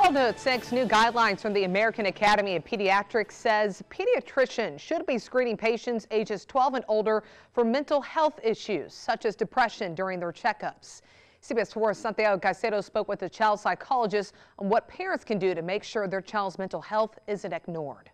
All Note 6 new guidelines from the American Academy of Pediatrics says pediatricians should be screening patients ages 12 and older for mental health issues such as depression during their checkups. CBS 4's Santiago Caicedo spoke with a child psychologist on what parents can do to make sure their child's mental health isn't ignored.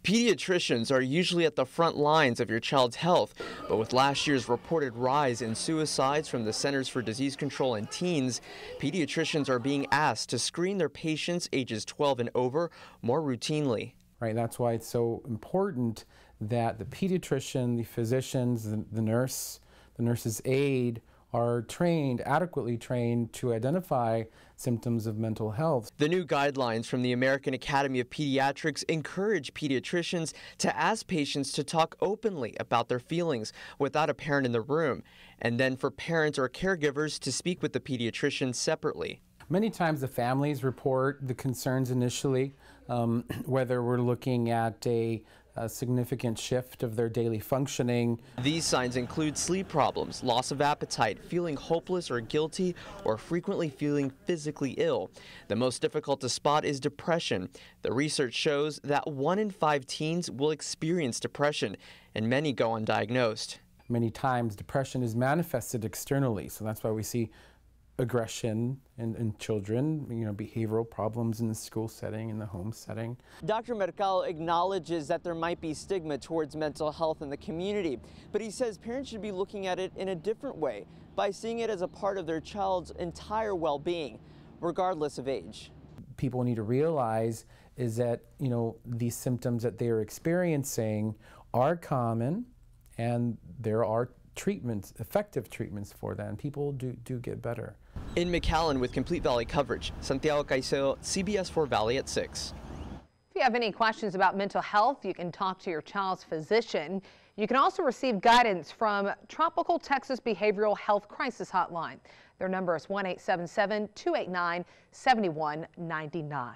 Pediatricians are usually at the front lines of your child's health, but with last year's reported rise in suicides from the Centers for Disease Control in teens, pediatricians are being asked to screen their patients ages 12 and over more routinely. Right, that's why it's so important that the pediatrician, the physicians, the nurse's aide are adequately trained to identify symptoms of mental health. The new guidelines from the American Academy of Pediatrics encourage pediatricians to ask patients to talk openly about their feelings without a parent in the room, and then for parents or caregivers to speak with the pediatrician separately. Many times the families report the concerns initially, whether we're looking at a significant shift of their daily functioning. These signs include sleep problems, loss of appetite, feeling hopeless or guilty, or frequently feeling physically ill. The most difficult to spot is depression. The research shows that 1 in 5 teens will experience depression, and many go undiagnosed. Many times depression is manifested externally, so that's why we see aggression in children, behavioral problems in the school setting, in the home setting. Dr. Mercado acknowledges that there might be stigma towards mental health in the community, but he says parents should be looking at it in a different way, by seeing it as a part of their child's entire well-being, regardless of age. People need to realize is that, these symptoms that they are experiencing are common, and there are treatments, effective treatments for them. People do get better. In McAllen with Complete Valley coverage, Santiago Caicedo, CBS 4 Valley at 6. If you have any questions about mental health, you can talk to your child's physician. You can also receive guidance from Tropical Texas Behavioral Health Crisis Hotline. Their number is 1-877-289-7199.